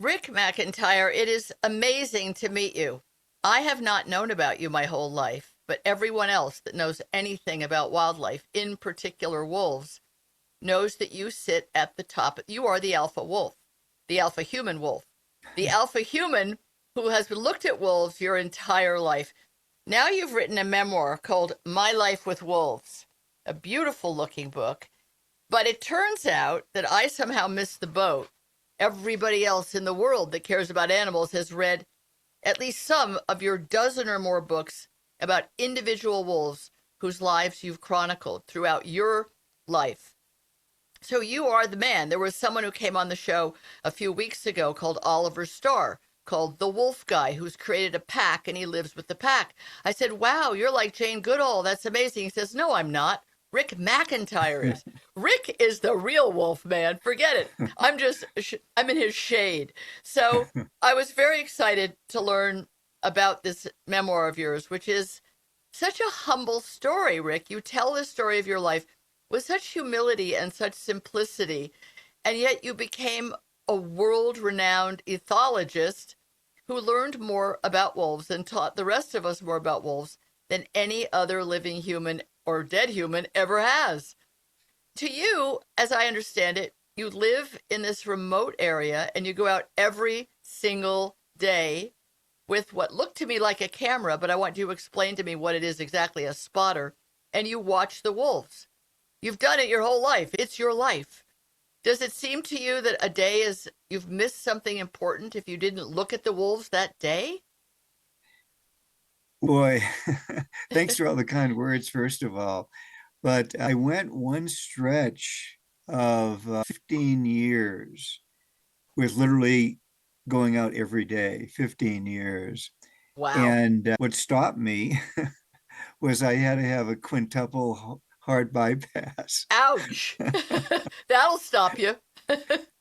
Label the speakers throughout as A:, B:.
A: Rick McIntyre, it is amazing to meet you. I have not known about you my whole life, but everyone else that knows anything about wildlife, in particular wolves, knows that you sit at the top. You are the alpha wolf, the alpha human wolf, the alpha human who has looked at wolves your entire life. Now you've written a memoir called My Life with Wolves, a beautiful looking book. But it turns out that I somehow missed the boat. Everybody else in the world that cares about animals has read at least some of your dozen or more books about individual wolves whose lives you've chronicled throughout your life. So you are the man. There was someone who came on the show a few weeks ago called Oliver Starr, called the Wolf Guy, who's created a pack and he lives with the pack. I said, wow, you're like Jane Goodall. That's amazing. He says, no, I'm not. Rick McIntyre is. Rick is the real wolf man. Forget it. I'm in his shade. So I was very excited to learn about this memoir of yours, which is such a humble story, Rick. You tell the story of your life with such humility and such simplicity, and yet you became a world-renowned ethologist who learned more about wolves and taught the rest of us more about wolves than any other living human or dead human ever has. To you, as I understand it, you live in this remote area and you go out every single day with what looked to me like a camera, but I want you to explain to me what it is exactly, a spotter, and you watch the wolves. You've done it your whole life. It's your life. Does it seem to you that a day is, you've missed something important if you didn't look at the wolves that day?
B: Boy, thanks for all the kind words, first of all. But I went one stretch of 15 years with literally going out every day, 15 years.
A: Wow.
B: And what stopped me was I had to have a quintuple heart bypass.
A: Ouch. That'll stop you.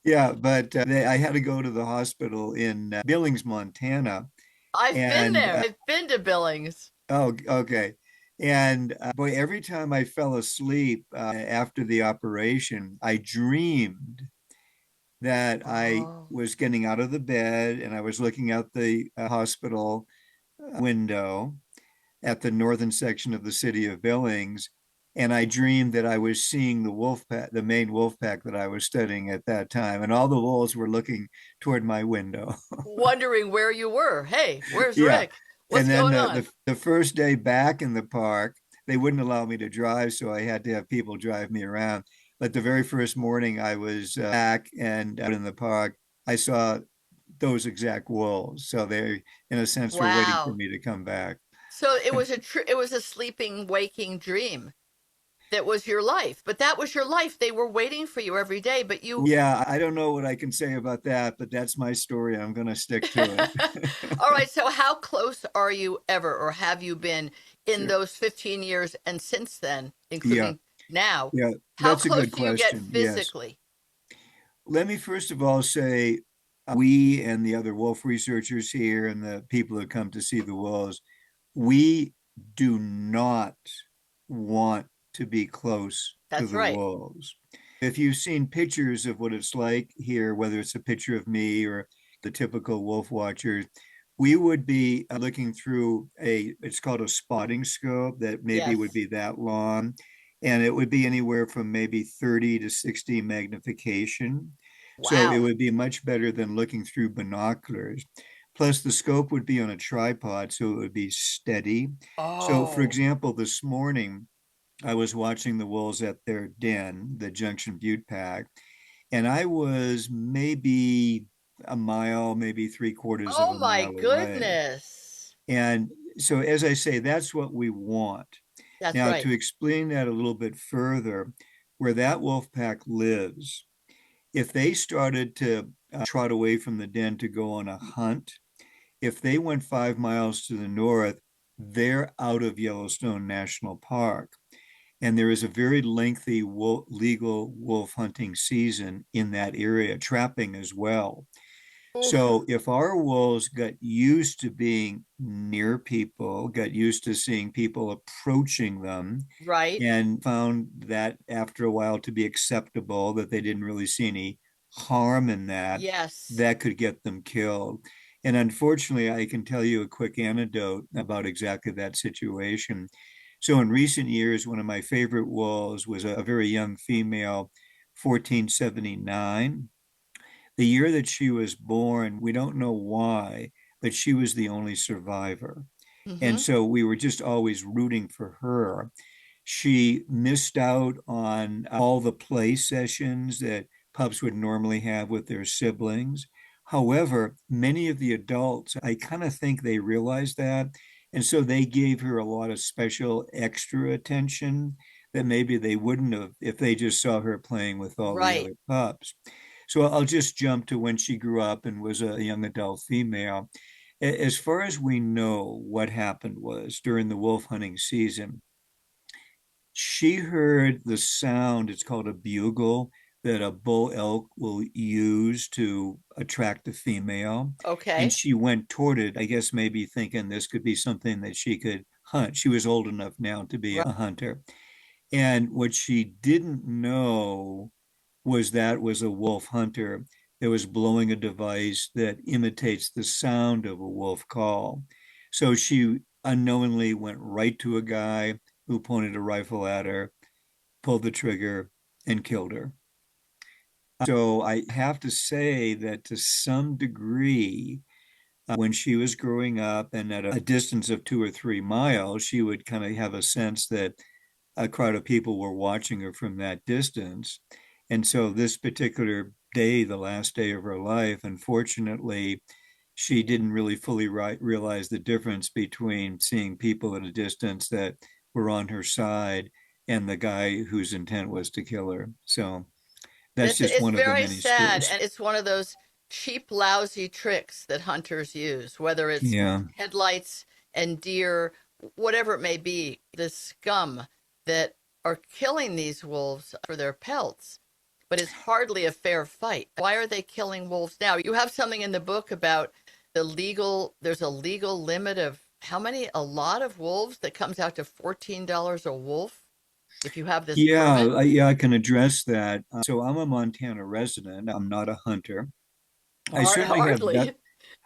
B: Yeah, but I had to go to the hospital in Billings, Montana.
A: I've been
B: And
A: there. I've been to Billings.
B: oh, okay. And boy, every time I fell asleep after the operation, I dreamed that I
A: Oh.
B: was getting out of the bed and I was looking out the hospital window at the northern section of the city of Billings. And I dreamed that I was seeing the wolf pack, the main wolf pack that I was studying at that time. And all the wolves were looking toward my window.
A: Wondering where you were. Hey, where's
B: Yeah.
A: Rick? What's
B: And then
A: going on?
B: the first day back in the park, they wouldn't allow me to drive, so I had to have people drive me around. But the very first morning I was back and out in the park, I saw those exact wolves. So they, in a sense, were waiting for
A: Wow.
B: me to come back.
A: So it was a sleeping, waking dream that was your life. But that was your life. They were waiting for you every day, but you
B: Yeah, I don't know what I can say about that, but that's my story. I'm going to stick to it.
A: All right, so how close are you ever, or have you been in
B: Sure.
A: those 15 years and since then,
B: Yeah,
A: including now?
B: yeah,
A: How
B: that's a
A: close
B: good
A: do you get
B: question. Yes.
A: physically?
B: Let me first of all say we and the other wolf researchers here and the people that come to see the wolves, we do not want to be close to
A: That's
B: the
A: right.
B: wolves. If you've seen pictures of what it's like here, whether it's a picture of me or the typical wolf watcher, we would be looking through it's called a spotting scope that maybe would
A: Yes.
B: be that long. And it would be anywhere from maybe 30 to 60 magnification. So it
A: Wow.
B: would be much better than looking through binoculars. Plus, the scope would be on a tripod, so it would be steady. So, for
A: Oh.
B: example, this morning, I was watching the wolves at their den, the Junction Butte Pack, and I was maybe a mile, maybe three quarters of
A: Oh
B: a
A: my
B: mile away.
A: goodness.
B: And so, as I say, that's what we want.
A: That's
B: Now,
A: right.
B: to explain that a little bit further, where that wolf pack lives, if they started to trot away from the den to go on a hunt, if they went 5 miles to the north, they're out of Yellowstone National Park. And there is a very lengthy legal wolf hunting season in that area, trapping as well.
A: Oof.
B: So if our wolves got used to being near people, got used to seeing people approaching them,
A: Right.
B: and found that after a while to be acceptable, that they didn't really see any harm in that
A: Yes.
B: that could get them killed. And unfortunately, I can tell you a quick anecdote about exactly that situation. So in recent years, one of my favorite wolves was a very young female, 1479. The year that she was born, we don't know why, but she was the only survivor. And
A: Mm-hmm.
B: so we were just always rooting for her. She missed out on all the play sessions that pups would normally have with their siblings. However, many of the adults, I kind of think they realized that. And so they gave her a lot of special extra attention that maybe they wouldn't have if they just saw her playing with all the
A: Right.
B: other pups. So I'll just jump to when she grew up and was a young adult female. As far as we know, what happened was during the wolf hunting season, she heard the sound, it's called a bugle, that a bull elk will use to attract a female. And
A: Okay.
B: she went toward it, I guess maybe thinking this could be something that she could hunt. She was old enough now to be
A: Right.
B: a hunter. And what she didn't know was that was a wolf hunter that was blowing a device that imitates the sound of a wolf call. So she unknowingly went right to a guy who pointed a rifle at her, pulled the trigger, and killed her. So I have to say that to some degree, when she was growing up and at a distance of 2 or 3 miles, she would kind of have a sense that a crowd of people were watching her from that distance. And so this particular day, the last day of her life, unfortunately, she didn't really fully realize the difference between seeing people at a distance that were on her side and the guy whose intent was to kill her. So that's just
A: It's
B: one of the
A: very
B: many
A: sad,
B: stories.
A: and it's one of those cheap, lousy tricks that hunters use, whether it's
B: Yeah.
A: headlights and deer, whatever it may be, the scum that are killing these wolves for their pelts. But it's hardly a fair fight. Why are they killing wolves now? You have something in the book about there's a legal limit of how many, a lot of wolves that comes out to $14 a wolf if you have this permit.
B: Yeah, I can address that. So I'm a Montana resident. I'm not a hunter. I certainly have that.
A: Hardly.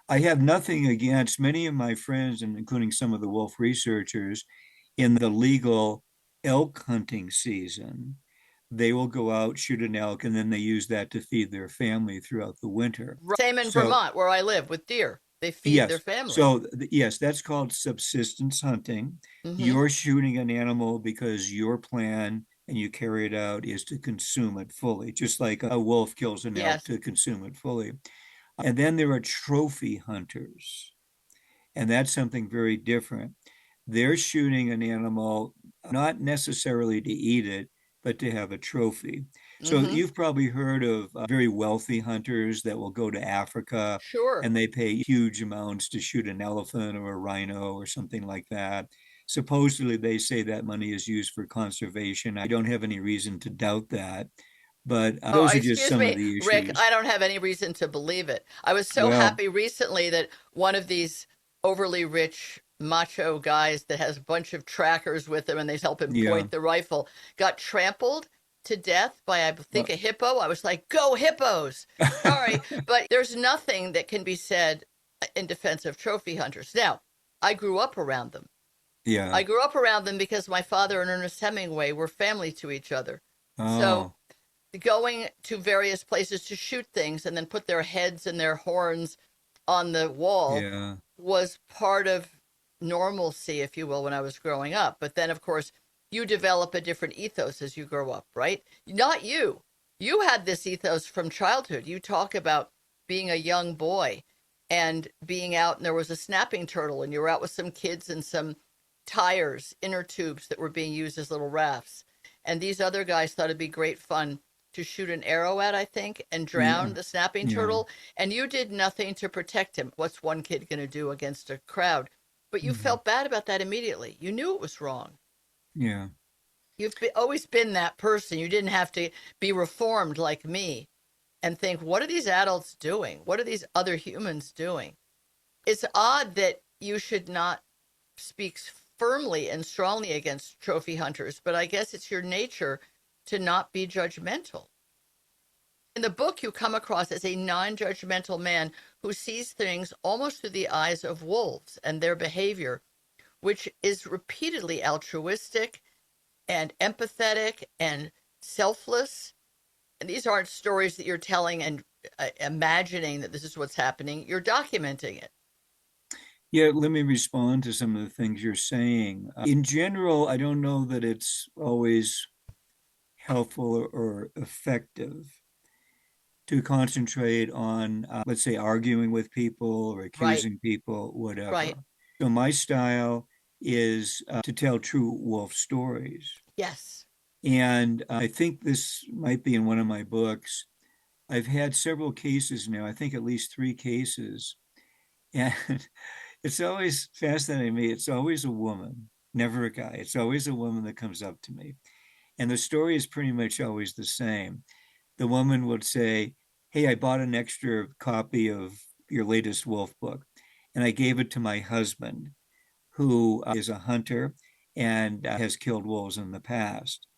B: I have nothing against many of my friends, and including some of the wolf researchers, in the legal elk hunting season. They will go out, shoot an elk, and then they use that to feed their family throughout the winter.
A: Same in
B: So,
A: Vermont, where I live with deer. They feed their
B: yes.
A: family.
B: So, yes, that's called subsistence hunting.
A: Hmm.
B: You're shooting an animal because your plan and you carry it out is to consume it fully, just like a wolf kills an elk
A: Yes.
B: to consume it fully. And then there are trophy hunters. And that's something very different. They're shooting an animal not necessarily to eat it, but to have a trophy. So
A: Hmm.
B: you've probably heard of very wealthy hunters that will go to Africa
A: Sure.
B: and they pay huge amounts to shoot an elephant or a rhino or something like that. Supposedly, they say that money is used for conservation. I don't have any reason to doubt that, but
A: Oh,
B: those are just
A: excuse
B: some of
A: me,
B: the
A: Rick.
B: issues.
A: I don't have any reason to believe it. I was so
B: Well,
A: happy recently that one of these overly rich macho guys that has a bunch of trackers with him and they help him
B: yeah.
A: point the rifle got trampled to death by, I think, a hippo. I was like, go hippos. Sorry, but there's nothing that can be said in defense of trophy hunters. Now, I grew up around them.
B: Yeah.
A: I grew up around them because my father and Ernest Hemingway were family to each other. So
B: Oh,
A: going to various places to shoot things and then put their heads and their horns on the wall
B: yeah.
A: was part of normalcy, if you will, when I was growing up. But then, of course, you develop a different ethos as you grow up, right? Not you. You had this ethos from childhood. You talk about being a young boy and being out, and there was a snapping turtle, and you were out with some kids and some tires, inner tubes that were being used as little rafts. And these other guys thought it'd be great fun to shoot an arrow at, I think, and
B: Yeah.
A: drown the snapping
B: Yeah.
A: turtle. And you did nothing to protect him. What's one kid going to do against a crowd? But you
B: Mhm.
A: felt bad about that immediately. You knew it was wrong.
B: Yeah.
A: Always been that person. You didn't have to be reformed like me and think, what are these adults doing? What are these other humans doing? It's odd that you should not speak firmly and strongly against trophy hunters, but I guess it's your nature to not be judgmental. In the book, you come across as a non-judgmental man who sees things almost through the eyes of wolves and their behavior, which is repeatedly altruistic and empathetic and selfless. And these aren't stories that you're telling and imagining that this is what's happening. You're documenting it.
B: Yeah, let me respond to some of the things you're saying. In general, I don't know that it's always helpful or effective to concentrate on, let's say, arguing with people or
A: Right,
B: accusing people,
A: right.
B: whatever. So my style is to tell true wolf stories.
A: Yes.
B: And I think this might be in one of my books. I've had several cases now, I think at least three cases. And it's always fascinating to me. It's always a woman, never a guy. It's always a woman that comes up to me. And the story is pretty much always the same. The woman would say, "Hey, I bought an extra copy of your latest wolf book, and I gave it to my husband, who is a hunter and has killed wolves in the past.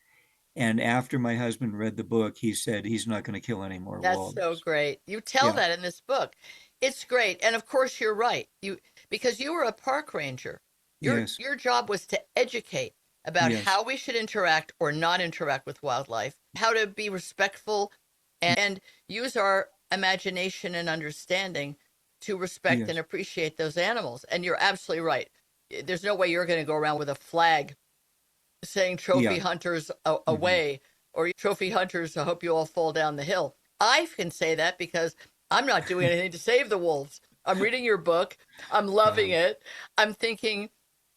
B: And after my husband read the book, he said he's not going to kill any more
A: That's so
B: wolves."
A: great. You tell
B: Yeah.
A: that in this book. It's great. And of course you're right. You because you were a park ranger.
B: Yes.
A: Your job was to educate about
B: Yes.
A: how we should interact or not interact with wildlife, how to be respectful and use our imagination and understanding to respect and
B: Yes.
A: appreciate those animals. And you're absolutely right. There's no way you're going to go around with a flag saying trophy
B: Yeah.
A: hunters
B: Mm-hmm.
A: away or trophy hunters, I hope you all fall down the hill. I can say that because I'm not doing anything to save the wolves. I'm reading your book. I'm loving
B: Uh,
A: it. I'm thinking,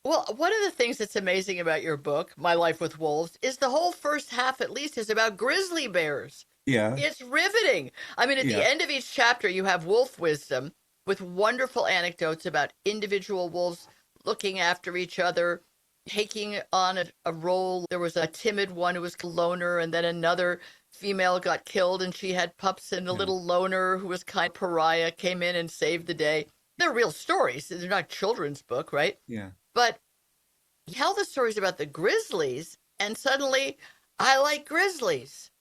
A: well, one of the things that's amazing about your book, My Life with Wolves, is the whole first half at least is about grizzly bears.
B: yeah.
A: It's riveting. I mean, at the
B: Yeah.
A: end of each chapter, you have wolf wisdom with wonderful anecdotes about individual wolves looking after each other, taking on a role. There was a timid one who was a loner, and then another female got killed, and she had pups, and a
B: Yeah.
A: little loner who was kind of pariah came in and saved the day. They're real stories. They're not children's book, right?
B: Yeah.
A: But you tell the stories about the grizzlies, and suddenly I like grizzlies.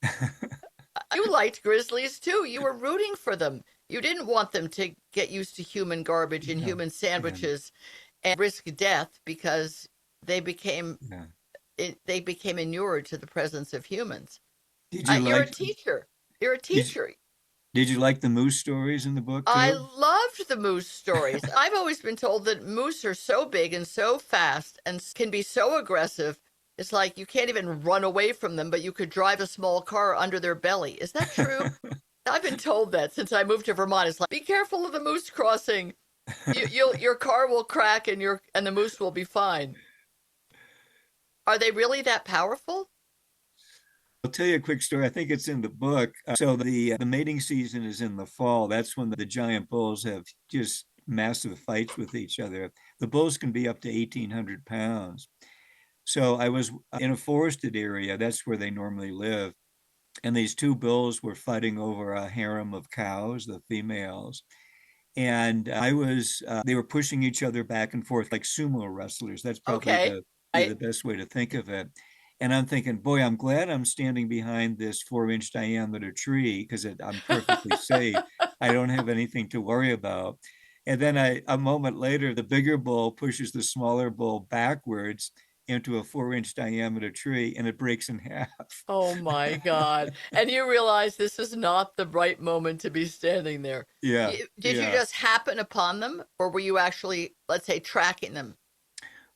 A: You liked grizzlies too. You were rooting for them. You didn't want them to get used to human garbage and
B: Yeah.
A: human
B: Yeah.
A: sandwiches and risk death because they became
B: Yeah.
A: they became inured to the presence of humans.
B: Did you
A: You're a
B: like
A: teacher. You're a
B: did
A: teacher.
B: did you like the moose stories in the book
A: I
B: too?
A: loved the moose stories. I've always been told that moose are so big and so fast and can be so aggressive. It's like you can't even run away from them, but you could drive a small car under their belly. Is that true? I've been told that since I moved to Vermont. It's like, be careful of the moose crossing. Your car will crack and the moose will be fine. Are they really that powerful?
B: I'll tell you a quick story. I think it's in the book. So the mating season is in the fall. That's when the giant bulls have just massive fights with each other. The bulls can be up to 1,800 pounds. So I was in a forested area. That's where they normally live. And these two bulls were fighting over a harem of cows, the females. And they were pushing each other back and forth like sumo wrestlers. That's probably
A: Okay.
B: the
A: Right.
B: best way to think of it. And I'm thinking, boy, I'm glad I'm standing behind this 4-inch diameter tree because I'm perfectly safe. I don't have anything to worry about. And then a moment later, the bigger bull pushes the smaller bull backwards into a 4-inch diameter tree and it breaks in half.
A: Oh my God. And you realize this is not the right moment to be standing there.
B: Yeah,
A: Did you
B: yeah.
A: just happen upon them or were you actually, let's say, tracking them?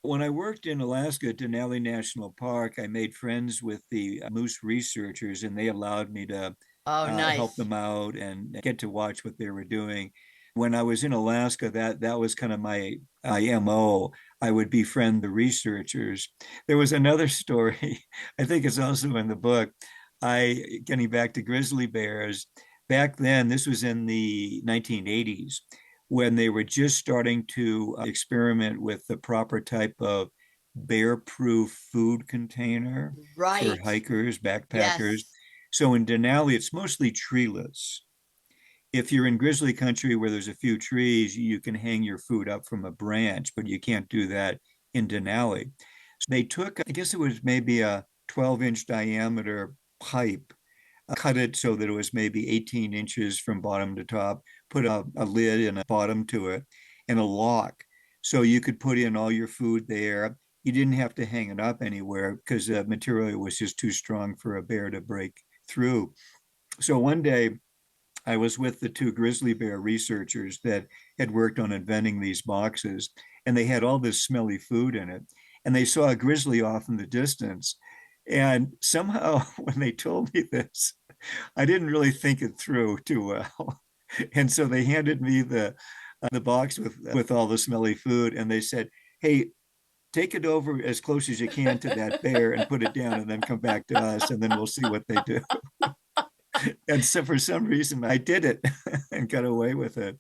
B: When I worked in Alaska at Denali National Park, I made friends with the moose researchers, and they allowed me to
A: Oh,
B: help
A: nice.
B: them out and get to watch what they were doing. When I was in Alaska, that was kind of my MO. I would befriend the researchers. There was another story, I think it's also in the book. Getting back to grizzly bears, back then, this was in the 1980s when they were just starting to experiment with the proper type of bear proof food container for
A: Right.
B: hikers, backpackers.
A: Yes.
B: So in Denali, it's mostly treeless. If you're in grizzly country where there's a few trees, you can hang your food up from a branch, but you can't do that in Denali. So they took, I guess it was maybe a 12-inch diameter pipe cut it so that it was maybe 18 inches from bottom to top, put a lid and a bottom to it, and a lock. So you could put in all your food there. You didn't have to hang it up anywhere because the material was just too strong for a bear to break through. So one day I was with the two grizzly bear researchers that had worked on inventing these boxes, and they had all this smelly food in it. And they saw a grizzly off in the distance. And somehow, when they told me this, I didn't really think it through too well. And so they handed me the box with all the smelly food, and they said, "Hey, take it over as close as you can to that bear and put it down, and then come back to us, and then we'll see what they do." And so for some reason I did it and got away with it.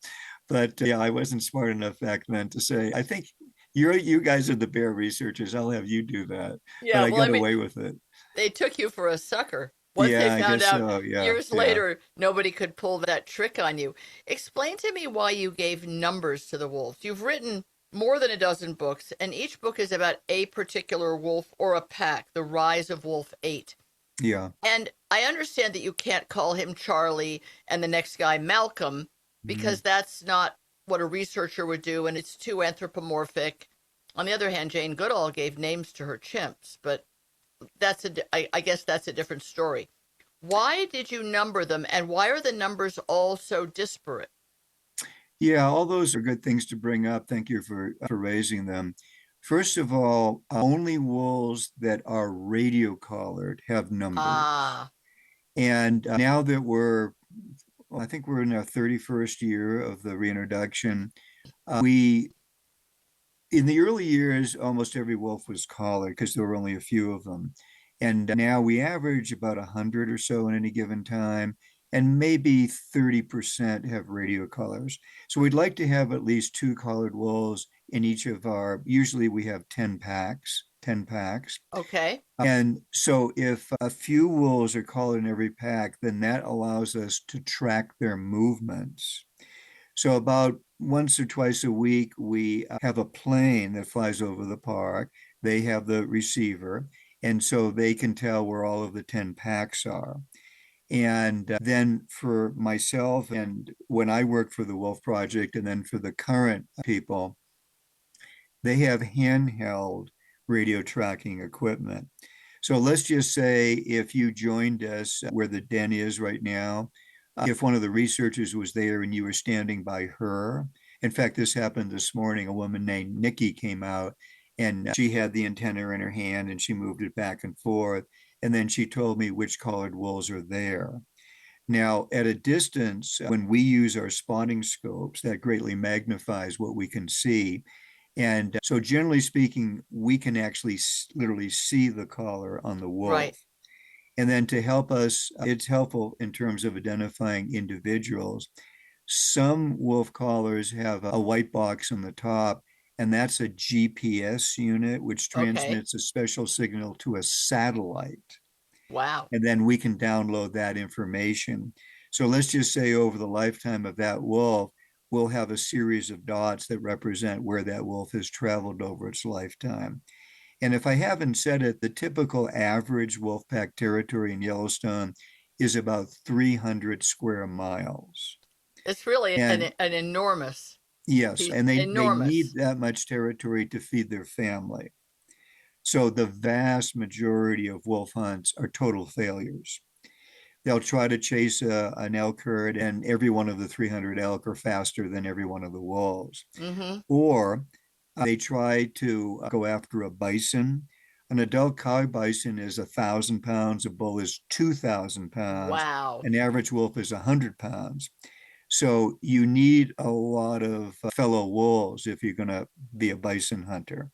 B: But yeah, I wasn't smart enough back then to say, I think you guys are the bear researchers. I'll have you do that. But
A: Yeah,
B: I
A: well, I
B: got
A: mean,
B: away with it.
A: they took you for a sucker. Once they
B: Yeah, I
A: found
B: guess
A: out
B: so. Yeah,
A: years
B: yeah.
A: later nobody could pull that trick on you. Explain to me why you gave numbers to the wolves. You've written more than a dozen books, and each book is about a particular wolf or a pack, the rise of Wolf 8.
B: Yeah.
A: And I understand that you can't call him Charlie and the next guy Malcolm
B: Mhm.
A: because that's not what a researcher would do and it's too anthropomorphic. On the other hand, Jane Goodall gave names to her chimps, but I guess that's a different story. Why did you number them and why are the numbers all so disparate?
B: Yeah, all those are good things to bring up. Thank you for raising them. First of all, only wolves that are radio collared have numbers.
A: Ah,
B: And now that I think we're in our 31st year of the reintroduction, we in the early years, almost every wolf was collared because there were only a few of them. And now we average about 100 or so at any given time, and maybe 30% have radio collars. So we'd like to have at least two collared wolves in each of usually we have 10 packs, 10 packs.
A: okay.
B: And so if a few wolves are collared in every pack, then that allows us to track their movements. So about once or twice a week, we have a plane that flies over the park. They have the receiver, and so they can tell where all of the 10 packs are. And then for myself, and when I work for the Wolf Project, and then for the current people, they have handheld radio tracking equipment. So let's just say if you joined us where the den is right now, if one of the researchers was there and you were standing by her. In fact, this happened this morning. A woman named Nikki came out and she had the antenna in her hand and she moved it back and forth. And then she told me which colored wolves are there. Now, at a distance, when we use our spotting scopes, that greatly magnifies what we can see. And so, generally speaking, we can actually literally see the collar on the
A: Right.
B: wolf. And then to help us, it's helpful in terms of identifying individuals. Some wolf collars have a white box on the top, and that's a GPS unit, which
A: Okay.
B: transmits a special signal to a satellite.
A: Wow.
B: And then we can download that information. So let's just say over the lifetime of that wolf, we'll have a series of dots that represent where that wolf has traveled over its lifetime. And if I haven't said it, the typical average wolf pack territory in Yellowstone is about 300 square miles.
A: It's really
B: And
A: an enormous
B: yes,
A: piece,
B: and they need
A: enormous.
B: that much territory to feed their family. So the vast majority of wolf hunts are total failures. They'll try to chase an elk herd, and every one of the 300 elk are faster than every one of the wolves.
A: Mm-hmm.
B: Or they try to go after a bison. An adult cow bison is 1,000 pounds, a bull is 2,000 pounds,
A: Wow.
B: an average wolf is 100 pounds. So you need a lot of fellow wolves if you're going to be a bison hunter.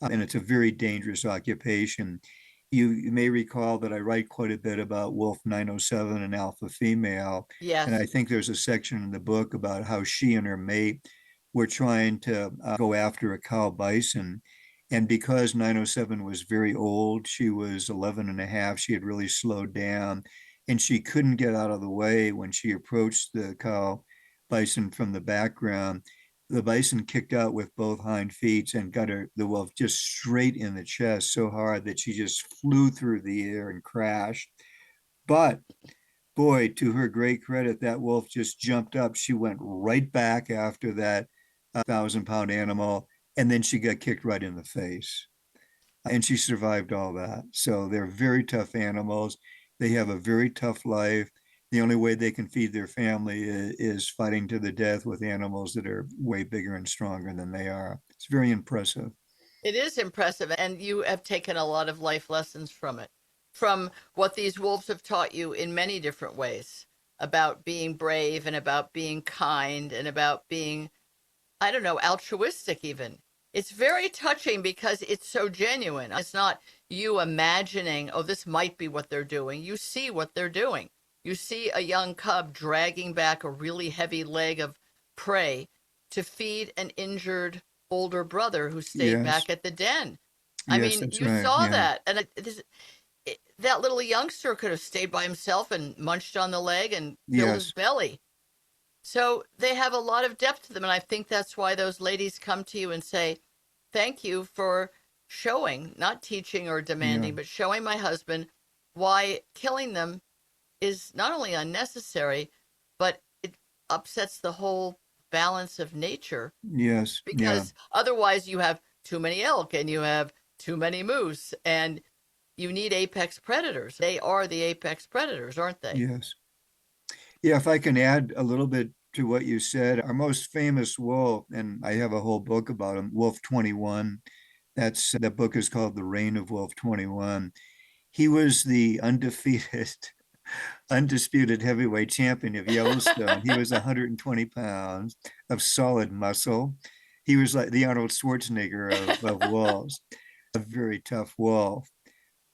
B: And it's a very dangerous occupation. You may recall that I write quite a bit about Wolf 907, an alpha female. And I
A: Yes.
B: think there's a section in the book about how she and her mate were trying to go after a cow bison. And because 907 was very old, she was 11 and a half, she had really slowed down and she couldn't get out of the way when she approached the cow bison from the background. The bison kicked out with both hind feet and got the wolf just straight in the chest so hard that she just flew through the air and crashed. But boy, to her great credit, that wolf just jumped up. She went right back after that 1,000-pound animal, and then she got kicked right in the face. And she survived all that. So they're very tough animals. They have a very tough life. The only way they can feed their family is fighting to the death with animals that are way bigger and stronger than they are. It's very impressive.
A: It is impressive, and you have taken a lot of life lessons from it, from what these wolves have taught you in many different ways about being brave and about being kind and about being, I don't know, altruistic even. It's very touching because it's so genuine. It's not you imagining, oh, this might be what they're doing. You see what they're doing. You see a young cub dragging back a really heavy leg of prey to feed an injured older brother who stayed
B: Yes.
A: back at the den. I
B: Yes,
A: mean,
B: that's
A: you
B: right.
A: saw
B: Yeah.
A: that. And that little youngster could have stayed by himself and munched on the leg and filled his
B: Yes.
A: belly. So they have a lot of depth to them. And I think that's why those ladies come to you and say, thank you for showing, not teaching or
B: Yeah.
A: demanding, but showing my husband why killing them is not only unnecessary, but it upsets the whole balance of nature
B: Yes. Yeah.
A: because otherwise you have too many elk and you have too many moose and you need apex predators. They are the apex predators, aren't they?
B: Yes. Yeah. If I can add a little bit to what you said, our most famous wolf, and I have a whole book about him, Wolf 21. That book is called The Reign of Wolf 21. He was the undisputed heavyweight champion of Yellowstone. He was 120 pounds of solid muscle. He was like the Arnold Schwarzenegger of wolves, a very tough wolf.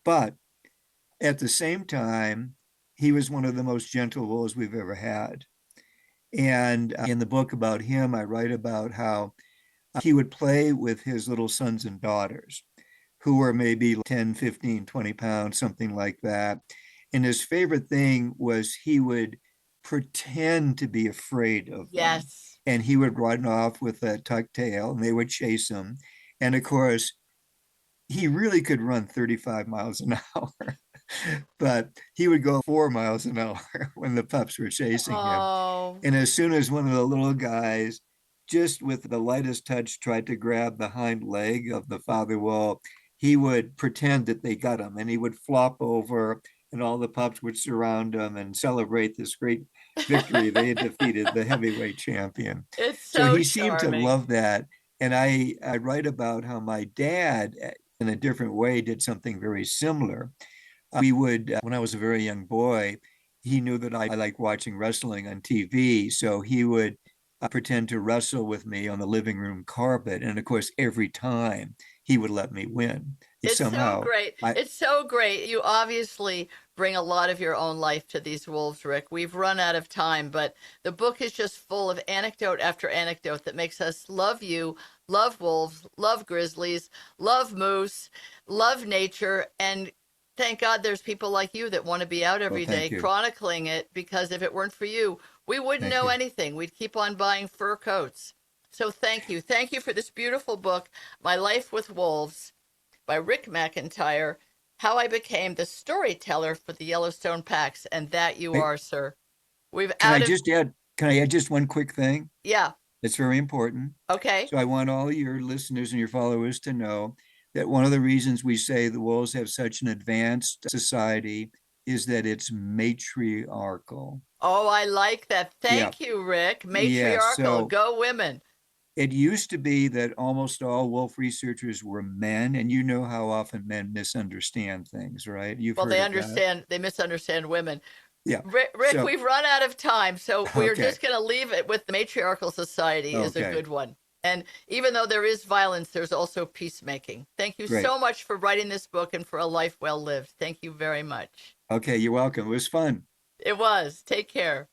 B: But at the same time, he was one of the most gentle wolves we've ever had. And in the book about him, I write about how he would play with his little sons and daughters who were maybe 10, 15, 20 pounds, something like that. And his favorite thing was he would pretend to be afraid of them.
A: Yes.
B: And he would run off with a tucked tail and they would chase him. And of course, he really could run 35 miles an hour, but he would go 4 miles an hour when the pups were chasing him.
A: Oh,
B: And as soon as one of the little guys, just with the lightest touch, tried to grab the hind leg of the father wolf, he would pretend that they got him and he would flop over and all the pups would surround him and celebrate this great victory. They had defeated the heavyweight champion.
A: it's
B: So
A: so
B: he seemed to
A: charming.
B: love that. And I write about how my dad, in a different way, did something very similar. We would, when I was a very young boy, he knew that I liked watching wrestling on TV. So he would pretend to wrestle with me on the living room carpet. And of course, every time he would let me win. It's
A: It's so
B: somehow,
A: great.
B: I,
A: It's so great. You obviously bring a lot of your own life to these wolves, Rick. We've run out of time, but the book is just full of anecdote after anecdote that makes us love you, love wolves, love grizzlies, love moose, love nature, and thank God there's people like you that want to be out
B: well,
A: every day
B: thank you.
A: chronicling it because if it weren't for you, we wouldn't
B: Thank
A: know
B: you.
A: anything. We'd keep on buying fur coats. So thank you. Thank you for this beautiful book, My Life with Wolves by Rick McIntyre, How I Became the Storyteller for the Yellowstone Packs. And that you
B: I,
A: are, sir. We've
B: can I
A: out of,
B: just add, can I add just one quick thing?
A: yeah,
B: That's very important.
A: okay.
B: So I want all your listeners and your followers to know that one of the reasons we say the wolves have such an advanced society is that it's matriarchal.
A: Oh, I like that.
B: Yeah.
A: Thank you, Rick.
B: Yeah.
A: Matriarchal.
B: So
A: Go women.
B: it used to be that almost all wolf researchers were men, and you know how often men misunderstand things, right? You've
A: Well,
B: heard of that.
A: they misunderstand women.
B: Yeah.
A: Rick,
B: So,
A: we've run out of time, so we're
B: okay.
A: just going to leave it with the matriarchal society is a
B: Okay.
A: good one. And even though there is violence, there's also peacemaking. Thank you
B: Great.
A: so much for writing this book and for a life well lived. Thank you very much.
B: Okay. You're welcome. It was fun.
A: It was. Take care.